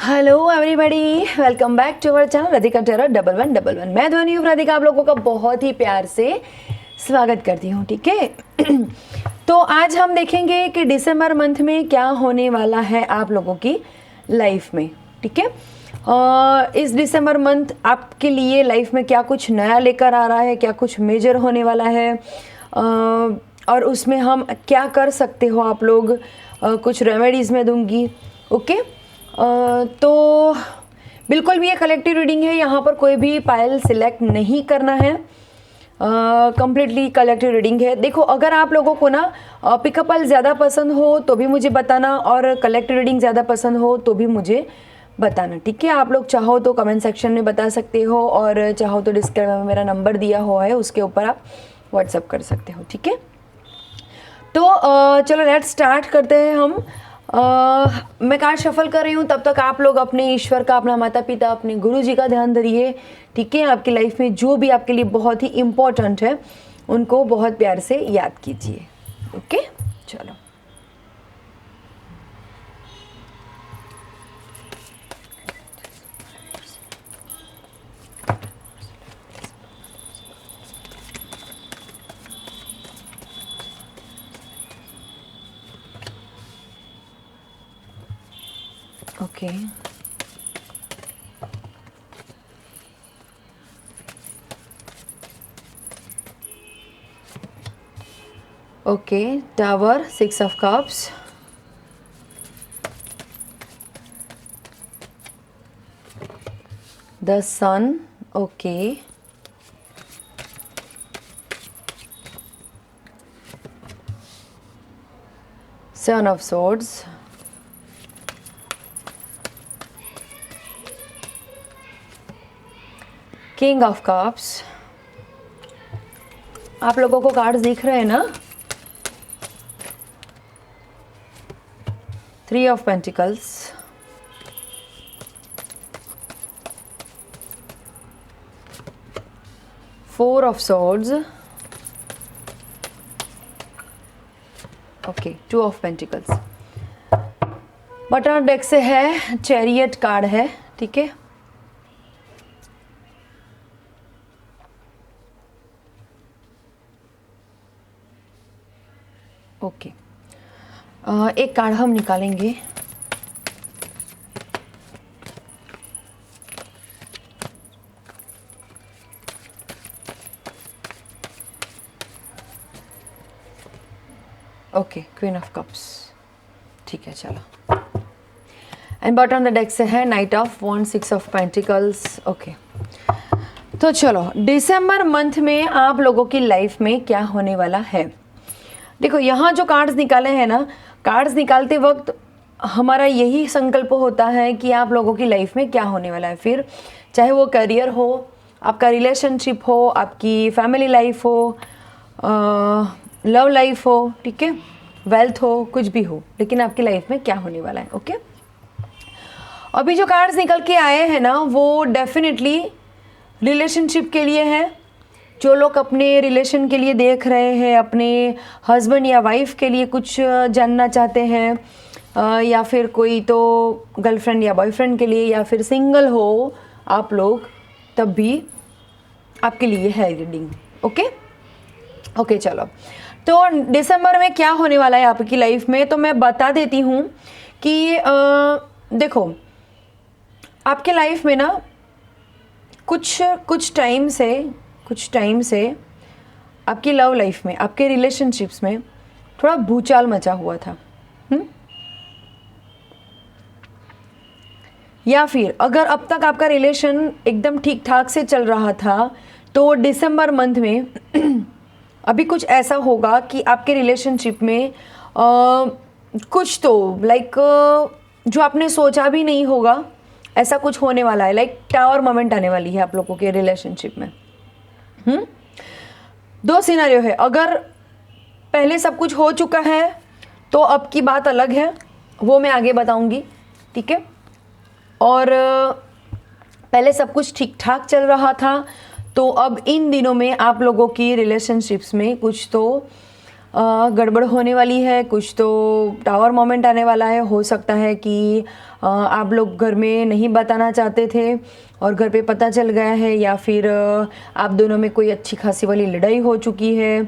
Hello everybody, welcome back to our channel Radhika terror 1111। मैं ध्वनि हूँ राधिका, आप लोगों का बहुत ही प्यार से स्वागत करती हूँ। ठीक है, तो आज हम देखेंगे कि दिसंबर मंथ में क्या होने वाला है आप लोगों की लाइफ में। ठीक है, इस दिसंबर मंथ आपके लिए लाइफ में क्या कुछ नया लेकर आ रहा है, क्या कुछ मेजर होने वाला है, और उसमें हम क्या कर सकते हो आप लोग, कुछ रेमेडीज़ मैं दूंगी। ओके, तो बिल्कुल भी ये कलेक्टिव रीडिंग है, यहाँ पर कोई भी पायल सिलेक्ट नहीं करना है, कंप्लीटली कलेक्टिव रीडिंग है। देखो, अगर आप लोगों को ना पिकअप पायल ज़्यादा पसंद हो तो भी मुझे बताना, और कलेक्टिव रीडिंग ज़्यादा पसंद हो तो भी मुझे बताना। ठीक है, आप लोग चाहो तो कमेंट सेक्शन में बता सकते हो, और चाहो तो डिस्क्रिप्शन में मेरा नंबर दिया हुआ है, उसके ऊपर आप व्हाट्सअप कर सकते हो। ठीक है, तो चलो लेट्स स्टार्ट करते हैं हम। मैं कार्ड शफल कर रही हूँ, तब तक आप लोग अपने ईश्वर का, अपना माता पिता, अपने गुरु जी का ध्यान धरिए। ठीक है, आपकी लाइफ में जो भी आपके लिए बहुत ही इम्पोर्टेंट है उनको बहुत प्यार से याद कीजिए। ओके, चलो। Okay, okay, tower, 6 of cups, the sun, okay, sun of swords, king of cups. आप लोगों को कार्ड्स दिख रहे हैं ना? 3 of pentacles, four of swords, okay, 2 of pentacles. Bottom deck से है, चैरियट कार्ड है। ठीक है, ओके, एक कार्ड हम निकालेंगे। ओके, क्वीन ऑफ कप्स। ठीक है, चलो। एंड बॉटम द डेक से है knight of wand, 6 of pentacles. Okay, तो चलो, दिसंबर मंथ में आप लोगों की लाइफ में क्या होने वाला है। देखो, यहाँ जो कार्ड्स निकाले हैं ना, कार्ड्स निकालते वक्त हमारा यही संकल्प होता है कि आप लोगों की लाइफ में क्या होने वाला है। फिर चाहे वो करियर हो, आपका रिलेशनशिप हो, आपकी फैमिली लाइफ हो, लव लाइफ हो, ठीक है, वेल्थ हो, कुछ भी हो, लेकिन आपकी लाइफ में क्या होने वाला है। ओके, अभी जो कार्ड्स निकल के आए हैं ना, वो डेफिनेटली रिलेशनशिप के लिए है। जो लोग अपने रिलेशन के लिए देख रहे हैं, अपने हस्बैंड या वाइफ के लिए कुछ जानना चाहते हैं, या फिर कोई तो गर्लफ्रेंड या बॉयफ्रेंड के लिए, या फिर सिंगल हो आप लोग, तब भी आपके लिए है रीडिंग। ओके, ओके, चलो। तो दिसंबर में क्या होने वाला है आपकी लाइफ में, तो मैं बता देती हूँ कि देखो, आपके लाइफ में ना कुछ टाइम से आपकी लव लाइफ में, आपके रिलेशनशिप्स में थोड़ा भूचाल मचा हुआ था। या फिर अगर अब तक आपका रिलेशन एकदम ठीक ठाक से चल रहा था, तो दिसंबर मंथ में अभी कुछ ऐसा होगा कि आपके रिलेशनशिप में कुछ तो जो आपने सोचा भी नहीं होगा, ऐसा कुछ होने वाला है। टावर मोमेंट आने वाली है आप लोगों के रिलेशनशिप में। दो सिनेरियो है। अगर पहले सब कुछ हो चुका है तो अब की बात अलग है, वो मैं आगे बताऊंगी। ठीक है, और पहले सब कुछ ठीक ठाक चल रहा था, तो अब इन दिनों में आप लोगों की रिलेशनशिप्स में कुछ तो गड़बड़ होने वाली है, कुछ तो टावर मोमेंट आने वाला है। हो सकता है कि आप लोग घर में नहीं बताना चाहते थे और घर पे पता चल गया है, या फिर आप दोनों में कोई अच्छी खासी वाली लड़ाई हो चुकी है।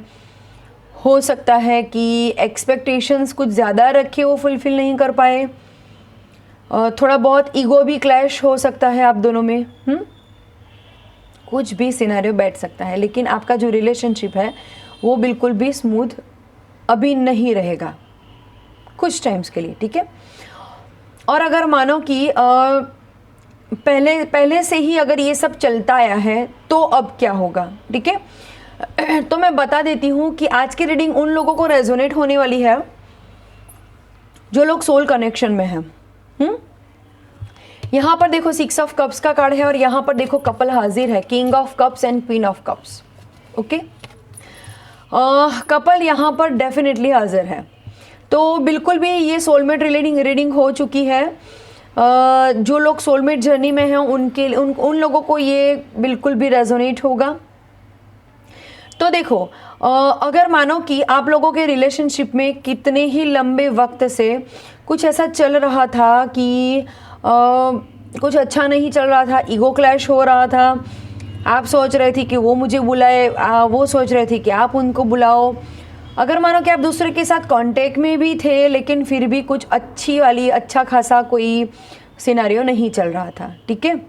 हो सकता है कि एक्सपेक्टेशंस कुछ ज़्यादा रखे, वो फुलफ़िल नहीं कर पाए। थोड़ा बहुत ईगो भी क्लैश हो सकता है आप दोनों में। कुछ भी सिनेरियो बैठ सकता है, लेकिन आपका जो रिलेशनशिप है वो बिल्कुल भी स्मूथ अभी नहीं रहेगा कुछ टाइम्स के लिए, ठीक है। और अगर मानो कि पहले से ही अगर ये सब चलता आया है तो अब क्या होगा, ठीक है। तो मैं बता देती हूँ कि आज की रीडिंग उन लोगों को रेजोनेट होने वाली है जो लोग सोल कनेक्शन में हैं। यहाँ पर देखो 6 ऑफ कप्स का कार्ड है और यहाँ पर देखो कपल हाजिर है, king of cups and queen of cups. Okay, couple यहाँ पर डेफिनेटली हाजिर है। तो बिल्कुल भी ये सोलमेट रीडिंग हो चुकी है। जो लोग सोलमेट जर्नी में हैं उन लोगों को ये बिल्कुल भी रेजोनेट होगा। तो देखो, अगर मानो कि आप लोगों के रिलेशनशिप में कितने ही लंबे वक्त से कुछ ऐसा चल रहा था कि कुछ अच्छा नहीं चल रहा था, ईगो क्लैश हो रहा था, आप सोच रहे थे कि वो मुझे बुलाए, वो सोच रहे थे कि आप उनको बुलाओ। अगर मानो कि आप दूसरे के साथ कांटेक्ट में भी थे लेकिन फिर भी कुछ अच्छा खासा कोई सिनेरियो नहीं चल रहा था, ठीक है।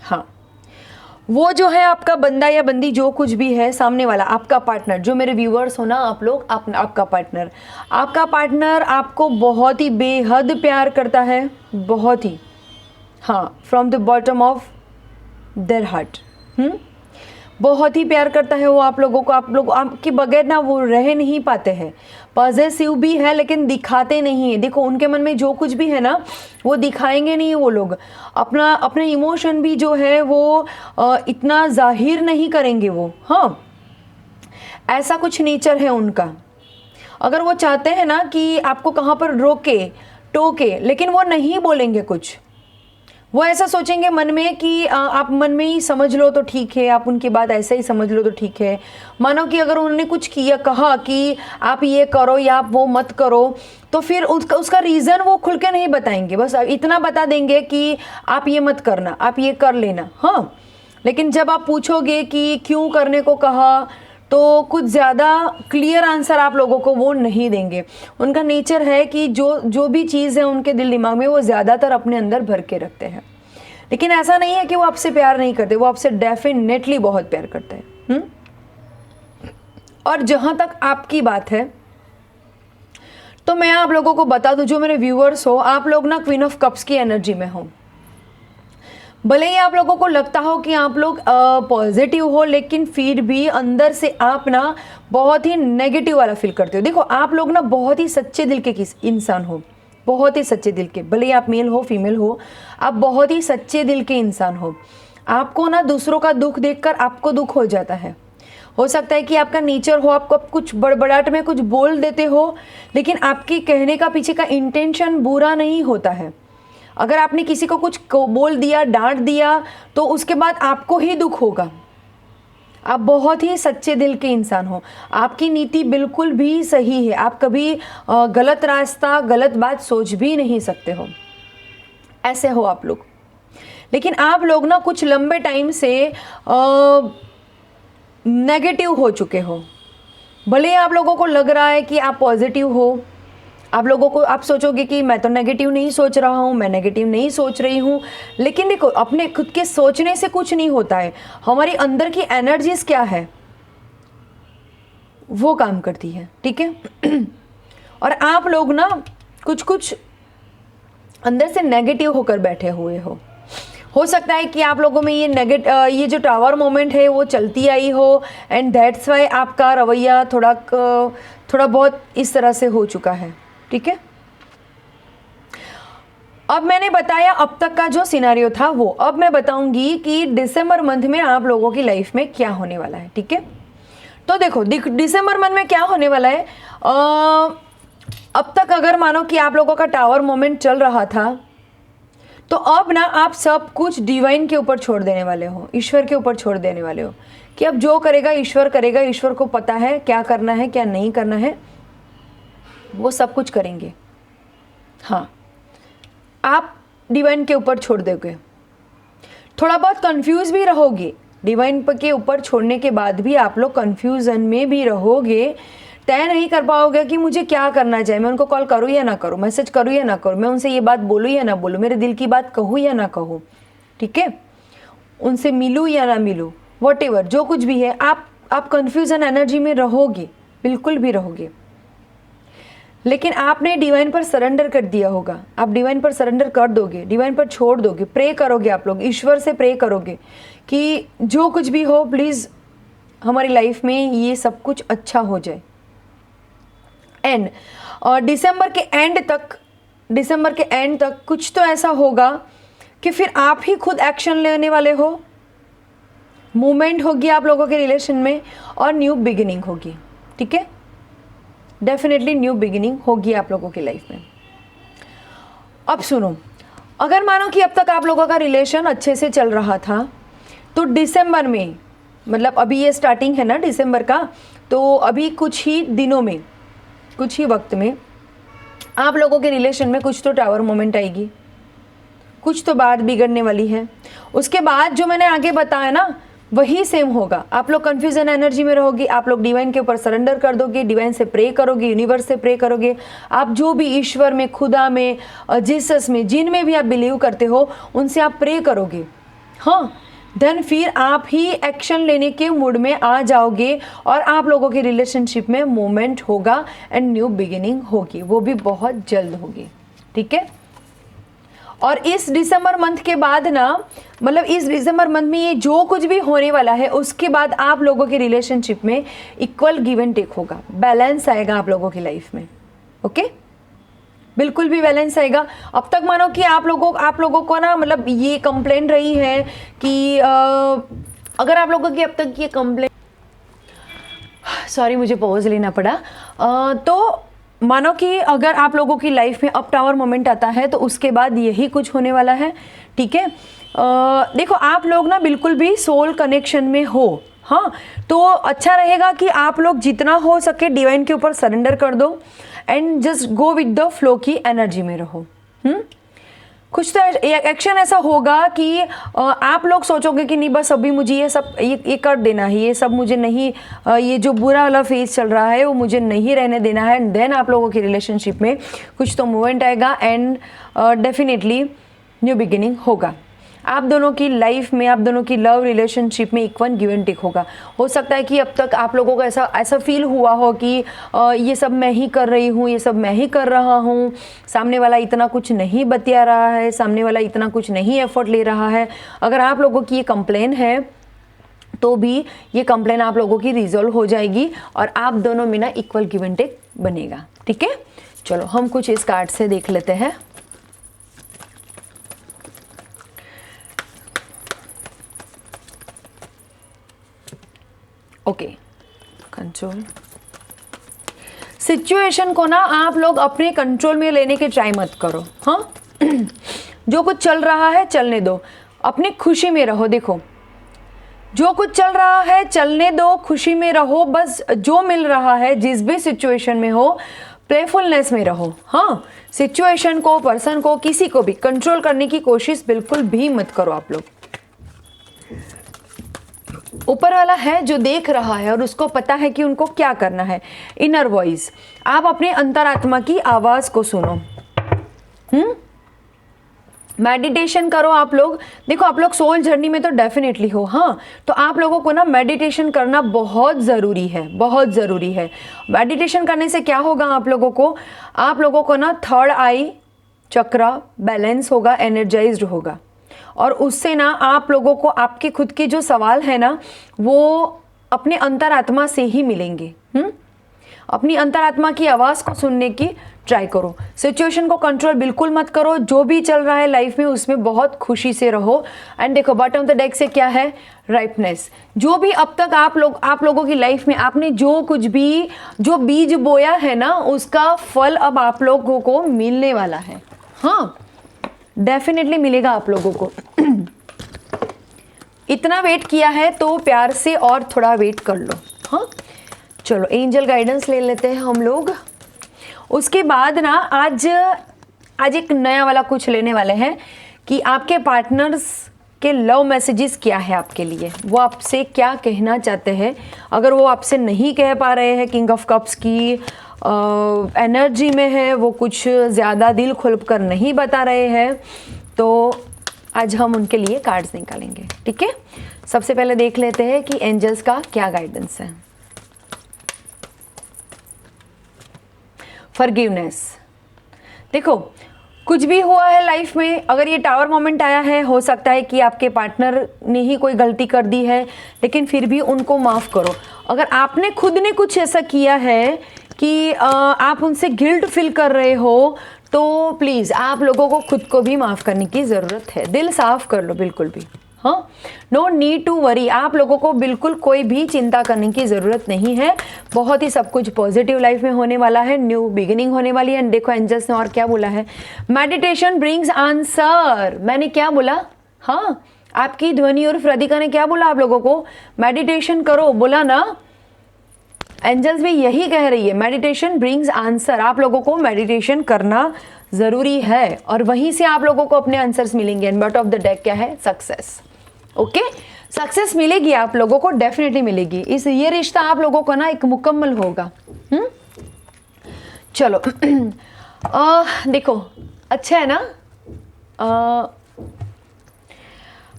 हाँ, वो जो है आपका बंदा या बंदी, जो कुछ भी है सामने वाला, आपका पार्टनर, जो मेरे व्यूअर्स हो ना आप लोग, आपका पार्टनर आपको बहुत ही बेहद प्यार करता है, बहुत ही, हाँ, from the bottom of their heart. बहुत ही प्यार करता है वो आप लोगों को। आप लोग आपके बगैर ना वो रह नहीं पाते हैं। पॉजेसिव भी है लेकिन दिखाते नहीं है। देखो, उनके मन में जो कुछ भी है ना वो दिखाएंगे नहीं। वो लोग अपना इमोशन भी जो है वो इतना जाहिर नहीं करेंगे वो। हाँ, ऐसा कुछ नेचर है उनका। अगर वो चाहते हैं ना कि आपको कहाँ पर रोके टोके, लेकिन वो नहीं बोलेंगे कुछ। वो ऐसा सोचेंगे मन में कि आप मन में ही समझ लो तो ठीक है, आप उनकी बात ऐसे ही समझ लो तो ठीक है। मानो कि अगर उन्होंने कुछ किया, कहा कि आप ये करो या आप वो मत करो, तो फिर उसका रीज़न वो खुल के नहीं बताएंगे। बस इतना बता देंगे कि आप ये मत करना, आप ये कर लेना। हाँ, लेकिन जब आप पूछोगे कि क्यों करने को कहा, तो कुछ ज़्यादा क्लियर आंसर आप लोगों को वो नहीं देंगे। उनका नेचर है कि जो भी चीज़ है उनके दिल दिमाग में वो ज़्यादातर अपने अंदर भर के रखते हैं। लेकिन ऐसा नहीं है कि वो आपसे प्यार नहीं करते, वो आपसे डेफिनेटली बहुत प्यार करते हैं। और जहाँ तक आपकी बात है, तो मैं आप लोगों को बता दूं, जो मेरे व्यूअर्स हो, आप लोग ना क्वीन ऑफ कप्स की एनर्जी में हो। भले ही आप लोगों को लगता हो कि आप लोग पॉजिटिव हो, लेकिन फिर भी अंदर से आप ना बहुत ही नेगेटिव वाला फील करते हो। देखो, आप लोग ना बहुत ही सच्चे दिल के इंसान हो, बहुत ही सच्चे दिल के। भले ही आप मेल हो फीमेल हो, आप बहुत ही सच्चे दिल के इंसान हो। आपको ना दूसरों का दुख देखकर आपको दुख हो जाता है। हो सकता है कि आपका नेचर हो, आपको कुछ बड़बड़ाहट में कुछ बोल देते हो, लेकिन आपके कहने का पीछे का इंटेंशन बुरा नहीं होता है। अगर आपने किसी को कुछ बोल दिया, डांट दिया, तो उसके बाद आपको ही दुख होगा। आप बहुत ही सच्चे दिल के इंसान हो, आपकी नीति बिल्कुल भी सही है। आप कभी गलत रास्ता, गलत बात सोच भी नहीं सकते हो, ऐसे हो आप लोग। लेकिन आप लोग ना कुछ लंबे टाइम से नेगेटिव हो चुके हो। भले आप लोगों को लग रहा है कि आप पॉजिटिव हो, आप सोचोगे कि मैं तो नेगेटिव नहीं सोच रहा हूँ, मैं नेगेटिव नहीं सोच रही हूँ, लेकिन देखो, अपने खुद के सोचने से कुछ नहीं होता है। हमारी अंदर की एनर्जीज क्या है वो काम करती है, ठीक है। और आप लोग ना कुछ अंदर से नेगेटिव होकर बैठे हुए हो सकता है कि आप लोगों में ये जो टावर मोमेंट है वो चलती आई हो, एंड दैट्स वाई आपका रवैया थोड़ा बहुत इस तरह से हो चुका है, ठीक है। अब मैंने बताया अब तक का जो सिनेरियो था वो, अब मैं बताऊंगी कि दिसंबर मंथ में आप लोगों की लाइफ में क्या होने वाला है, ठीक है। तो देखो, दिसंबर मंथ में क्या होने वाला है। अब तक अगर मानो कि आप लोगों का टावर मोमेंट चल रहा था, तो अब ना आप सब कुछ डिवाइन के ऊपर छोड़ देने वाले हो, ईश्वर के ऊपर छोड़ देने वाले हो कि अब जो करेगा ईश्वर करेगा, ईश्वर को पता है क्या करना है क्या नहीं करना है, वो सब कुछ करेंगे। हाँ, आप डिवाइन के ऊपर छोड़ दोगे, थोड़ा बहुत कंफ्यूज भी रहोगे, डिवाइन के ऊपर छोड़ने के बाद भी आप लोग कंफ्यूजन में भी रहोगे, तय नहीं कर पाओगे कि मुझे क्या करना चाहिए, मैं उनको कॉल करूँ या ना करूँ, मैसेज करूँ या ना करूँ, मैं उनसे ये बात बोलूँ या ना बोलूँ, मेरे दिल की बात कहूँ या ना कहूँ, ठीक है, उनसे मिलूँ या ना मिलूँ, वॉटेवर जो कुछ भी है, आप कंफ्यूजन एनर्जी में रहोगे, बिल्कुल भी रहोगे। लेकिन आपने डिवाइन पर सरेंडर कर दिया होगा, आप डिवाइन पर सरेंडर कर दोगे, डिवाइन पर छोड़ दोगे, प्रे करोगे, आप लोग ईश्वर से प्रे करोगे कि जो कुछ भी हो प्लीज़ हमारी लाइफ में ये सब कुछ अच्छा हो जाए। एंड दिसंबर के एंड तक कुछ तो ऐसा होगा कि फिर आप ही खुद एक्शन लेने वाले हो, मूवमेंट होगी आप लोगों के रिलेशन में और न्यू बिगिनिंग होगी, ठीक है, डेफिनेटली न्यू बिगिनिंग होगी आप लोगों की लाइफ में। अब सुनो, अगर मानो कि अब तक आप लोगों का रिलेशन अच्छे से चल रहा था, तो दिसंबर में, मतलब अभी ये स्टार्टिंग है ना दिसंबर का, तो अभी कुछ ही दिनों में, कुछ ही वक्त में आप लोगों के रिलेशन में कुछ तो टावर मोमेंट आएगी, कुछ तो बात बिगड़ने वाली है। उसके बाद जो मैंने आगे बताया ना वही सेम होगा, आप लोग कन्फ्यूजन एनर्जी में रहोगे, आप लोग डिवाइन के ऊपर सरेंडर कर दोगे, डिवाइन से प्रे करोगे, यूनिवर्स से प्रे करोगे, आप जो भी ईश्वर में, खुदा में, जीसस में, जिन में भी आप बिलीव करते हो उनसे आप प्रे करोगे। हाँ, देन फिर आप ही एक्शन लेने के मूड में आ जाओगे और आप लोगों के रिलेशनशिप में मूवमेंट होगा एंड न्यू बिगिनिंग होगी, वो भी बहुत जल्द होगी, ठीक है। और इस दिसंबर मंथ के बाद ना, मतलब इस दिसंबर मंथ में ये जो कुछ भी होने वाला है उसके बाद आप लोगों के रिलेशनशिप में इक्वल गिव एंड टेक होगा, बैलेंस आएगा आप लोगों की लाइफ में, ओके, बिल्कुल भी बैलेंस आएगा। अब तक मानो कि आप लोगों को ना, मतलब ये कंप्लेंट रही है कि अगर आप लोगों की अब तक ये कंप्लेंट, सॉरी मुझे पॉज लेना पड़ा, तो मानो कि अगर आप लोगों की लाइफ में अप टावर मोमेंट आता है तो उसके बाद यही कुछ होने वाला है, ठीक है। देखो आप लोग ना बिल्कुल भी सोल कनेक्शन में हो, हाँ, तो अच्छा रहेगा कि आप लोग जितना हो सके डिवाइन के ऊपर सरेंडर कर दो and just go with the flow की एनर्जी में रहो। कुछ तो एक्शन ऐसा होगा कि आप लोग सोचोगे कि नहीं बस अभी मुझे ये सब ये कर देना है, ये सब मुझे नहीं, ये जो बुरा वाला फेज चल रहा है वो मुझे नहीं रहने देना है, एंड देन आप लोगों की रिलेशनशिप में कुछ तो मूवमेंट आएगा एंड डेफिनेटली न्यू बिगिनिंग होगा। आप दोनों की लाइफ में, आप दोनों की लव रिलेशनशिप में इक्वल गिव एंड टेक होगा। हो सकता है कि अब तक आप लोगों को ऐसा फील हुआ हो कि ये सब मैं ही कर रही हूँ, ये सब मैं ही कर रहा हूँ, सामने वाला इतना कुछ नहीं बतिया रहा है, सामने वाला इतना कुछ नहीं एफर्ट ले रहा है। अगर आप लोगों की ये कंप्लेन है तो भी ये कंप्लेन आप लोगों की रिजॉल्व हो जाएगी और आप दोनों में ना इक्वल गिव एंड टेक बनेगा, ठीक है। चलो हम कुछ इस कार्ड से देख लेते हैं। ओके, कंट्रोल सिचुएशन को ना आप लोग अपने कंट्रोल में लेने के ट्राई मत करो, हाँ जो कुछ चल रहा है चलने दो, अपनी खुशी में रहो। देखो जो कुछ चल रहा है चलने दो, खुशी में रहो, बस जो मिल रहा है जिस भी सिचुएशन में हो प्लेफुलनेस में रहो। हाँ, सिचुएशन को, पर्सन को, किसी को भी कंट्रोल करने की कोशिश बिल्कुल भी मत करो आप लोग। ऊपर वाला है जो देख रहा है और उसको पता है कि उनको क्या करना है। इनर वॉइस, आप अपने अंतरात्मा की आवाज को सुनो। मेडिटेशन करो आप लोग। देखो आप लोग सोल जर्नी में तो डेफिनेटली हो, हाँ, तो आप लोगों को ना मेडिटेशन करना बहुत ज़रूरी है, बहुत ज़रूरी है। मेडिटेशन करने से क्या होगा आप लोगों को ना थर्ड आई चक्रा बैलेंस होगा, एनर्जाइज्ड होगा, और उससे ना आप लोगों को आपके खुद के जो सवाल है ना वो अपने अंतरात्मा से ही मिलेंगे। अपनी अंतरात्मा की आवाज़ को सुनने की ट्राई करो। सिचुएशन को कंट्रोल बिल्कुल मत करो, जो भी चल रहा है लाइफ में उसमें बहुत खुशी से रहो। एंड देखो बॉटम ऑफ द डेक से क्या है, राइपनेस। जो भी अब तक आप लोगों की लाइफ में आपने जो कुछ भी जो बीज बोया है ना उसका फल अब आप लोगों को मिलने वाला है। हाँ, डेफिनेटली मिलेगा आप लोगों को। इतना वेट किया है तो प्यार से और थोड़ा वेट कर लो। हाँ चलो एंजल गाइडेंस ले लेते हैं हम लोग। उसके बाद ना आज एक नया वाला कुछ लेने वाले हैं कि आपके पार्टनर्स के लव मैसेजेस क्या है आपके लिए, वो आपसे क्या कहना चाहते हैं। अगर वो आपसे नहीं कह पा रहे हैं, किंग ऑफ कप्स की एनर्जी में है, वो कुछ ज़्यादा दिल खोल कर नहीं बता रहे हैं, तो आज हम उनके लिए कार्ड्स निकालेंगे। ठीक है, सबसे पहले देख लेते हैं कि एंजल्स का क्या गाइडेंस है। फॉरगिवनेस, देखो कुछ भी हुआ है लाइफ में, अगर ये टावर मोमेंट आया है, हो सकता है कि आपके पार्टनर ने ही कोई गलती कर दी है, लेकिन फिर भी उनको माफ़ करो। अगर आपने खुद ने कुछ ऐसा किया है कि आप उनसे गिल्ट फील कर रहे हो, तो प्लीज़ आप लोगों को खुद को भी माफ़ करने की ज़रूरत है। दिल साफ़ कर लो बिल्कुल भी। हाँ, नो नीड टू वरी, आप लोगों को बिल्कुल कोई भी चिंता करने की ज़रूरत नहीं है। बहुत ही सब कुछ पॉजिटिव लाइफ में होने वाला है, न्यू बिगिनिंग होने वाली है। देखो एंजल्स ने और क्या बोला है, मेडिटेशन ब्रिंग्स आंसर। मैंने क्या बोला? हाँ, आपकी ध्वनि और राधिका ने क्या बोला आप लोगों को? मेडिटेशन करो, बोला ना। एंजल्स भी यही कह रही है, मेडिटेशन ब्रिंग्स आंसर। आप लोगों को मेडिटेशन करना ज़रूरी है और वहीं से आप लोगों को अपने आंसर्स मिलेंगे। And bottom of the deck क्या है? सक्सेस। ओके, सक्सेस मिलेगी आप लोगों को, डेफिनेटली मिलेगी। ये रिश्ता आप लोगों को ना एक मुकम्मल होगा। चलो देखो अच्छा है ना।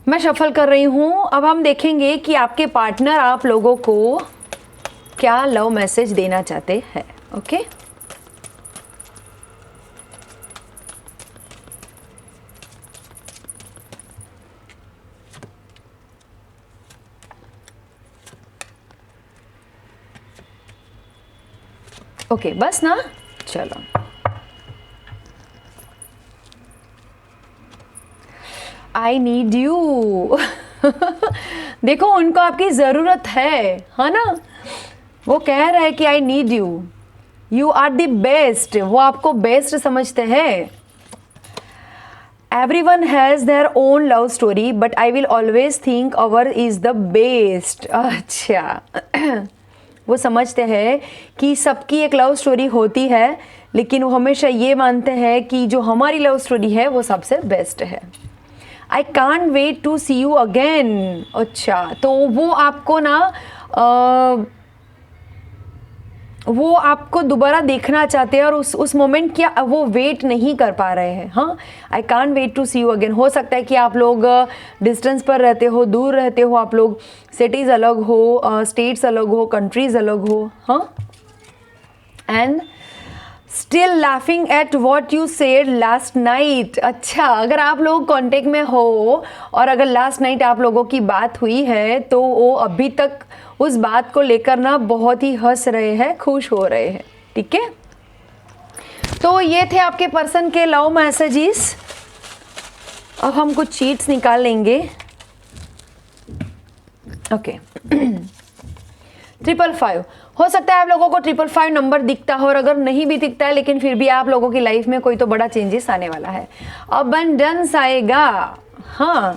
मैं शफल कर रही हूँ। अब हम देखेंगे कि आपके पार्टनर आप लोगों को क्या लव मैसेज देना चाहते हैं। ओके, ओके बस ना, चलो आई नीड यू। देखो उनको आपकी ज़रूरत है ना। वो कह रहा है कि I need you, you are the best. वो आपको बेस्ट समझते हैं। Everyone has their own love story but I will always think our is the best. अच्छा वो समझते हैं कि सबकी एक लव स्टोरी होती है, लेकिन वो हमेशा ये मानते हैं कि जो हमारी लव स्टोरी है वो सबसे बेस्ट है। I can't wait to see you again. अच्छा, तो वो आपको ना वो आपको दोबारा देखना चाहते हैं और उस मोमेंट की वो वेट नहीं कर पा रहे हैं। हाँ, I can't wait to see you again. हो सकता है कि आप लोग डिस्टेंस पर रहते हो, दूर रहते हो, आप लोग सिटीज़ अलग हो, स्टेट्स अलग हो, कंट्रीज़ अलग हो। हाँ, and still laughing at what you said last night. अच्छा, अगर आप लोग कांटेक्ट में हो और अगर लास्ट नाइट आप लोगों की बात हुई है, तो वो अभी तक उस बात को लेकर ना बहुत ही हंस रहे हैं, खुश हो रहे हैं। ठीक है, तो ये थे आपके पर्सन के लव मैसेजेस। अब हम कुछ चीट्स निकाल लेंगे। ओके 555 हो सकता है आप लोगों को 555 नंबर दिखता हो, और अगर नहीं भी दिखता है लेकिन फिर भी आप लोगों की लाइफ में कोई तो बड़ा चेंजेस आने वाला है, अबंडेंस आएगा। हाँ,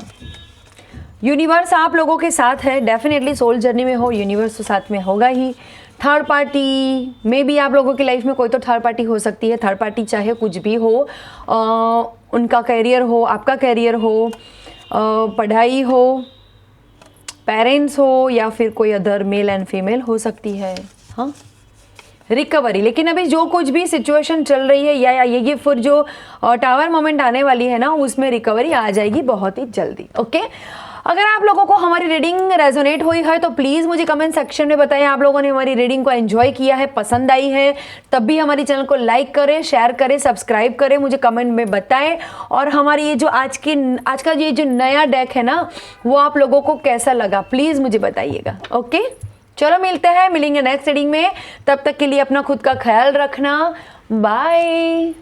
यूनिवर्स आप लोगों के साथ है, डेफिनेटली सोल जर्नी में हो, यूनिवर्स तो साथ में होगा ही। थर्ड पार्टी में भी आप लोगों की लाइफ में कोई तो थर्ड पार्टी हो सकती है। थर्ड पार्टी चाहे कुछ भी हो, उनका कैरियर हो, आपका कैरियर हो, पढ़ाई हो, पेरेंट्स हो, या फिर कोई अदर मेल एंड फीमेल हो सकती है। हाँ, रिकवरी। लेकिन अभी जो कुछ भी सिचुएशन चल रही है या ये फिर जो टावर मोमेंट आने वाली है ना, उसमें रिकवरी आ जाएगी बहुत ही जल्दी। ओके, अगर आप लोगों को हमारी रीडिंग रेजोनेट हुई है तो प्लीज़ मुझे कमेंट सेक्शन में बताएं आप लोगों ने हमारी रीडिंग को एंजॉय किया है, पसंद आई है। तब भी हमारी चैनल को लाइक करें, शेयर करें, सब्सक्राइब करें, मुझे कमेंट में बताएं। और हमारी ये जो आज का ये जो नया डेक है ना, वो आप लोगों को कैसा लगा प्लीज़ मुझे बताइएगा। ओके, चलो मिलेंगे नेक्स्ट रीडिंग में। तब तक के लिए अपना खुद का ख्याल रखना। बाय।